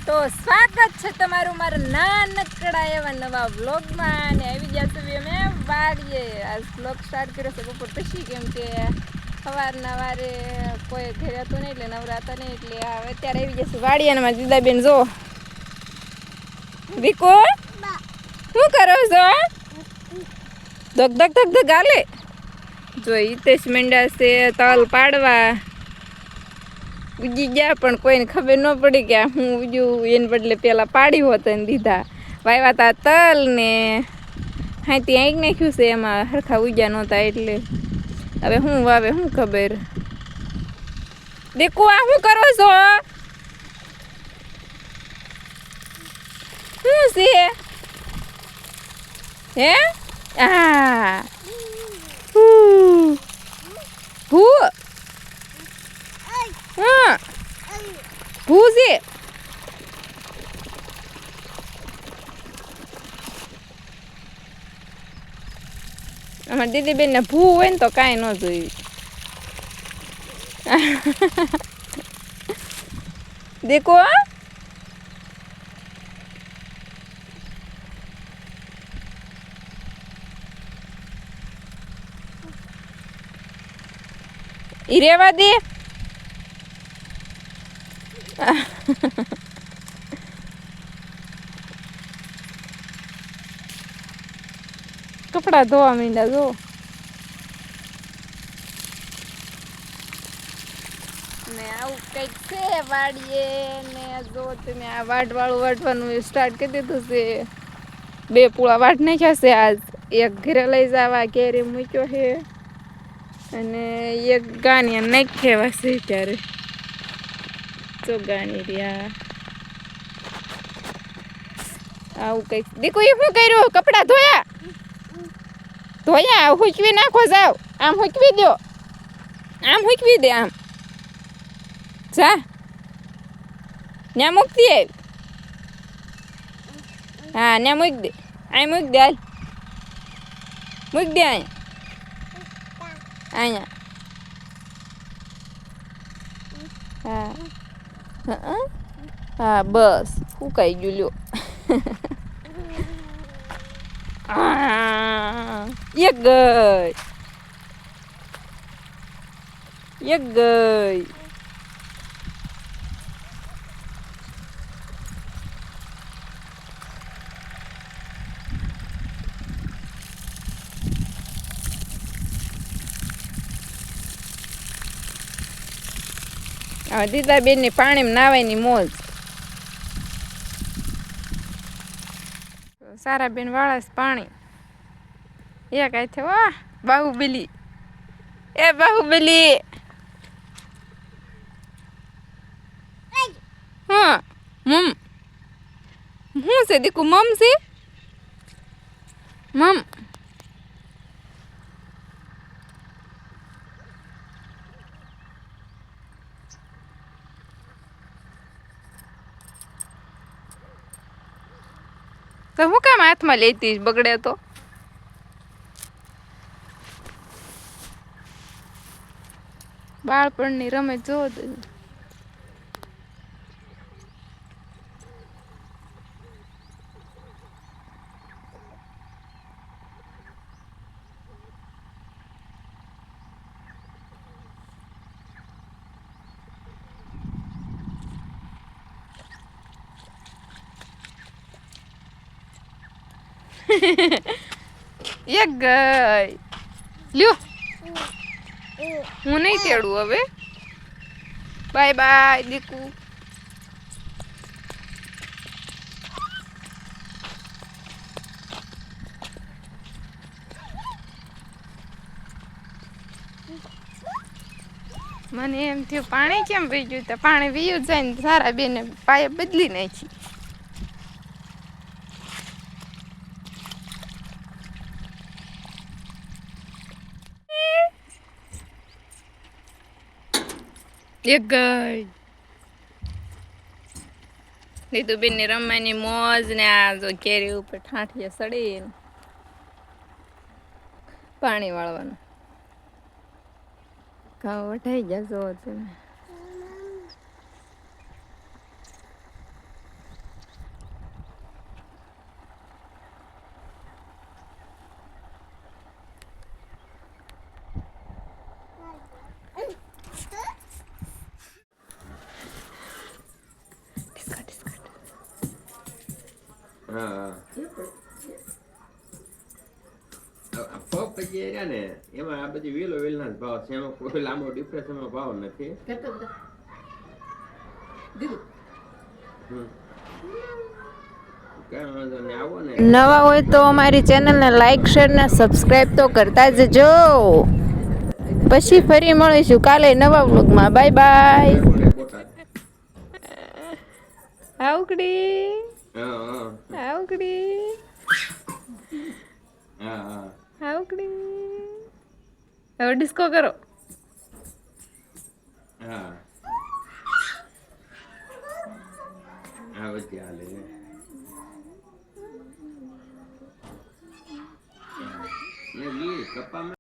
તો સ્વાગત છે તમારું મારા નાનકડા એવા નવા વ્લોગમાં અને આવી ગયા છે અમે વાડીએ આજ વ્લોગ સ્ટાર્ટ કર્યો છે બપોર પછી કેમ કે સવારના વારે કોઈ ઘરે હતું નહીં એટલે નવરાતા નહીં એટલે હવે અત્યારે આવી જશે વાડીએ અને મારા દીદાબેન જો વિકો શું કરો છો ધક ધક ધક ધક હાલે જો હિતેશ મેંડા છે તલ પાડવા ઉગી ગયા પણ કોઈને ખબર ન પડી કે હું ઉગ્યું એને બદલે પેલા પાડી હોત ને દીધા વાવ્યા હતા તલ ને હાથી આંક નાખ્યું છે એમાં હરખા ઉગ્યા નહોતા એટલે હવે હું વાવે શું ખબર દેખો આ શું કરો છો શું છે હે આ ભૂ હા ભૂ છે અમારા દીદીબેન ને ભૂ હોય ને તો કાંઈ ન જોયું દેખો ઈ રેવા દે કપડા ધોવા માંડ્યા જો ને આવું કંઈક છે વાડીએ ને જો તમે આ વાટવાનું સ્ટાર્ટ કરી દીધું છે 2 પૂળા વાટ નાખ્યા છે આજ એક ઘરે લઈ જવા ઘેરે મૂક્યો છે અને એક ગાનિયા નાખ્યા છે ત્યારે તો ગાની રહ્યા આવું કંઈક દીકુ એ શું કર્યું કપડા ધોયા હુકવી નાખો જાવ આમ હુકવી દો આમ હુકવી દે આમ જા ન્યા મૂકતી આવી હા ન્યા મૂક દે અહીં મૂક દે હાલ મૂક દે અહીંયા હા હા બસ ફૂંકાઈ ગયું લ્યો એક ગઈ હવે દીદાબેન ની પાણીમાં નાવાની મોજ સારા બેન વાળા પાણી એક આથે વાહ બાહુબલી એ બાહુબલી હા મમ શું છે દીકુ મમ છે મમ તો હું કામ હાથમાં લેતી બગડે તો બાળપણની રમત જોવો તો એક ગઈ લ્યો હું નહીં તેડું હવે બાય બાય દીકુ મને એમ થયું પાણી કેમ વહી ગયું તો પાણી વીયું જાય ને સારા બેને પાયે બદલી નાખી એક ગઈ દીદુબેન ની રમવાની મોજ ને આ જો કેરી ઉપર ઠાઠીએ સડી પાણી વાળવાનું ઘઉં વઢાઈ ગયા જો તમે હા પગ પછી રહ્યા ને એમાં આ બધી વેલો વેલના જ ભાવ છે, એમાં કોઈ લાંબો ડિફરન્સ એમાં ભાવ નથી. હમ. કાંઈ વાંધો નહીં, આવો ને નવા હોય તો અમારી ચેનલને લાઈક શેર ને સબસ્ક્રાઈબ તો કરતા જજો. પછી ફરી મળીશું કાલે નવા વ્લોગમાં. Bye bye. બોટાદ. આવકડી હા આવકડી હા હા આવકડી. હવે ડિસ્કો કરો. હા હા વચ્ચે હાલે છે. ને ગીર કપામાં